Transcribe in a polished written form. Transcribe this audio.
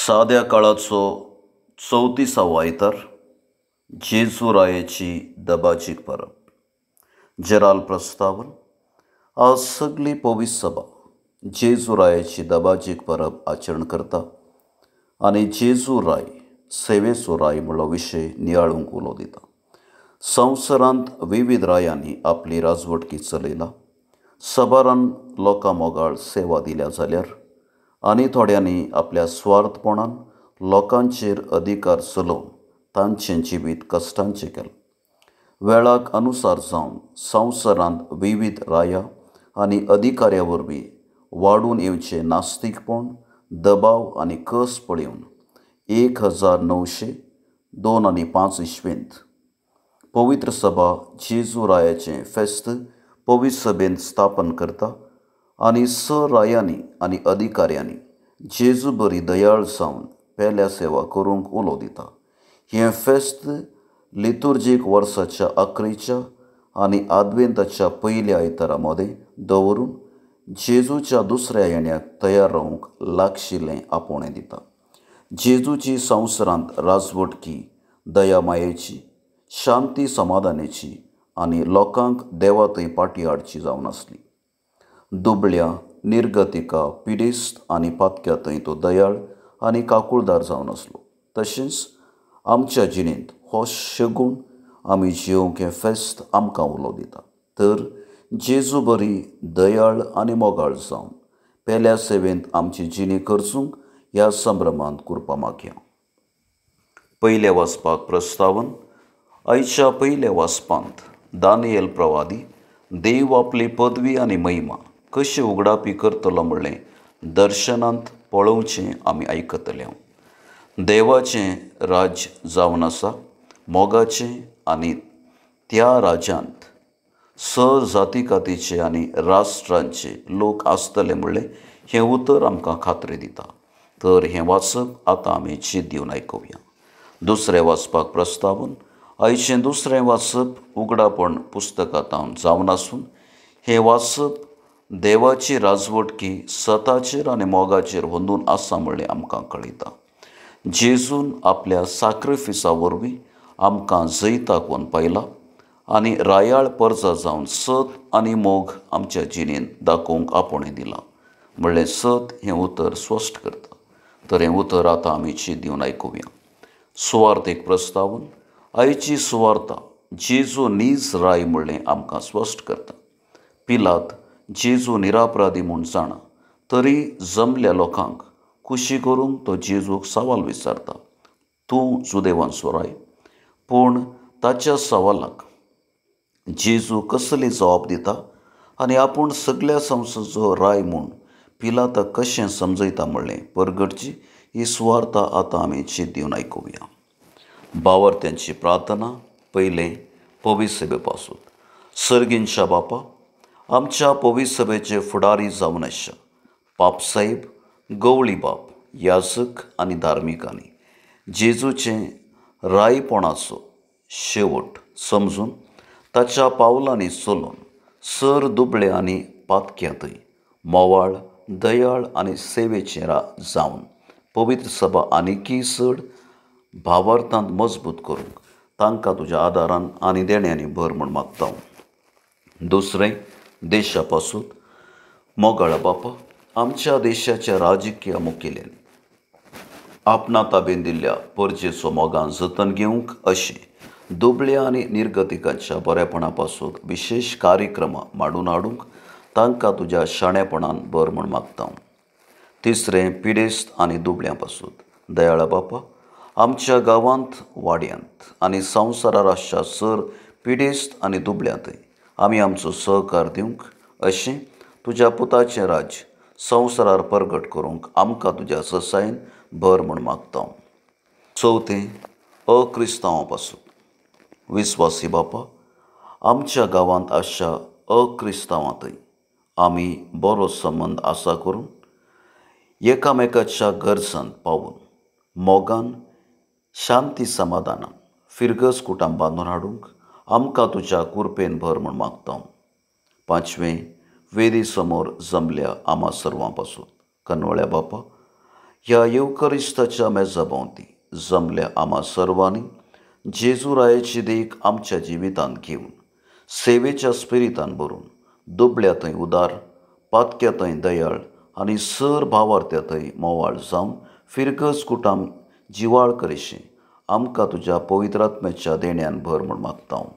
साध्या काळाचो 34वा आयतार जेजू रायाची दबाजीक परब. जराल प्रस्तावन. आज सगळी पवित्र सभा जेजू रायाची दबाजीक परब आचरण करता आनी जेजू राय सेवेचो राय म्हणलो विशय नियाळूंक उलो दिता. संवसारांत विविध रायांनी आपली राजवटकी चलयला. सबारान लोकां मोगाळ सेवा दिल्या जाल्यार आनी थोड्यांनी आपल्या स्वार्थपणान लोकांचेर अधिकार चलोवन तांचें जिवीत कश्टांचें केलें. वेळाक अनुसार जावन संवसारांत विविध राया आनी अधिकाऱ्यां वरवीं वाडून येवचें नास्तीकपण, दबाव आनी कस पळयोवन 1902 आनी 5 इस्वेंत पवित्र सभा जेजू रायाचें फेस्त पवित्र सभेंत स्थापन करता आनी रायांनी आनी अधिकाऱ्यांनी जेजू बरी दयाळ जावन पेल्या सेवा करूंक उलो दिता. हें फेस्त लितुर्जीक वर्साच्या अखेरच्या आनी आदवेंताच्या पयल्या आयतारा मदें दवरून जेजूच्या दुसऱ्या येण्याक तयार रावंक लागशिल्लें आपोवणें दिता. जेजूची संवसारांत राजवटकी दया मायेची, शांती समाधानाची आनी लोकांक देवा थंय पाटी हाडची जावन आसली. दुबळ्या, निर्गतिका, पिडेस्त आनी पातक्या थंय तो दयाळ आनी काकूळदार जावन आसलो. तशेंच आमच्या जिणेंत हो शगूण आमी जियोंक हें फेस्त आमकां उलो दिता. तर जेजू बरी दयाळ आनी मोगाळ जावन पेल्या सेवेंत आमची जिणी करचूंक ह्या संभ्रमांत कुरपा मागया. पयले वाचपाक प्रस्तावन. आयच्या पयल्या वाचपांत दानियेल प्रवादी देव आपली पदवी आनी महिमा कशी उगडापी करतलो म्हणलें दर्शनांत पळोवचें आमी आयकतले. देवाचें राज्य जावन आसा मोगाचें आनी त्या राज्यांत जातीकातीचे आनी राष्ट्रांचे लोक आसतले म्हणलें हें उतर आमकां खात्री दिता. तर हें वाचप आतां आमी चीत दिवन आयकुया. दुसरें वाचपाक प्रस्तावन. आयचें दुसरें वाचप उगडापण पुस्तकांत जावन आसून हें वाचप देवाची राजवटकी सताचेर आनी मोगाचेर होंदून आसा म्हणलें आमकां कळयता. जेजून आपल्या सॅक्रिफिसा वरवीं आमकां जैताक व्हरून पायला आनी रायाळ परजा जावन सत आनी मोग आमच्या जिणेंत दाखोवंक आपोवणें दिलां म्हणलें सत हें उतर स्पश्ट करता. तर हें उतर आतां आमी चीत दिवन आयकुया. सुवार्त एक प्रस्तावन. आयची सुवार्ता जेजू नीज राय म्हणलें आमकां स्पश्ट करता. पिलात जेजू निरापराधी म्हूण जाणा तरी जमल्या लोकांक खुशी करूंक तो जेजूक सवाल विचारता, तूं जुदेवांचो राय? पूण ताच्या सवालाक जेजू कसली जबाब दिता आनी आपूण सगळ्या संवसाराचो राय म्हूण पिलाताक कशें समजयता म्हणलें परगटची ही सुवार्ता आतां आमी चीत दिवन आयकुया. भावार्थ्यांची प्रार्थना. पयलें पवित्र सभे पासून. सर्गींच्या बापा, आमच्या पवित्र सभेचे फुडारी जावन आसा पापसाहेब, गवळी बाप, याजक आनी धार्मिकांनी जेजूचें रायपणाचो शेवट समजून ताच्या पावलांनी चलोवन दुबळे आनी पातक्या थंय मोवाळ, दयाळ आनी सेवेचें जावन पवित्र सभा आनिकय चड भावार्थांत मजबूत करूंक तांकां तुज्या आदारान आनी देण्यांनी भर म्हूण मागता. दुसरें देशा पासून. मोगाळा बापा, आमच्या देशाच्या राजकीय मुखेल्यांनी आपणा ताब्यान दिल्ल्या परजेचो मोगान जतन घेवंक अशें दुबळ्या आनी निर्गतिकांच्या बरेपणा पासून विशेष कार्यक्रमां मांडून हाडूंक तांकां तुज्या शाणेपणान भर म्हूण मागता. तिसरें पिडेस्त आनी दुबळ्यां पासून. दयाळा बापा, आमच्या गांवांत, वाड्यांत आनी संवसारार आसच्या पिडेस्त आनी दुबळ्यां थंय आमी आमचो सहकार दिवंक अशें तुज्या पुताचें राज्य संवसारार परगट करूंक आमकां तुज्या ससायेन भर म्हूण मागता. चवथें अक्रिस्तांवां पासून. विस्वासी बापा, आमच्या गांवांत आसच्या अक्रिस्तांवां थंय आमी बरो संबंद आसा करून एकामेकाच्या गरजांत पावून मोगान, शांती समाधानान फिरगस कुटुंब बांदून हाडूंक आमकां तुज्या कृपेन भर म्हूण मागता. पांचवें वेदी समोर जमल्या आम्हा सर्वां पासून. कनवळ्या बापा, ह्या येवकरिस्ताच्या मेजा भोंवती जमल्या आम्हा सर्वांनी जेजूरायाची देख आमच्या जिवितांत घेवन सेवेच्या स्पिरितान भरून दुबळ्या थंय उदार, पातक्या थंय दयाळ आनी सर भावार्थ्या थंय मोवाळ जावन फिरगस कुटाम जिवाळ करीशें आमकां तुज्या पवित्र आत्म्याच्या देण्यान भर म्हूण मागता हांव.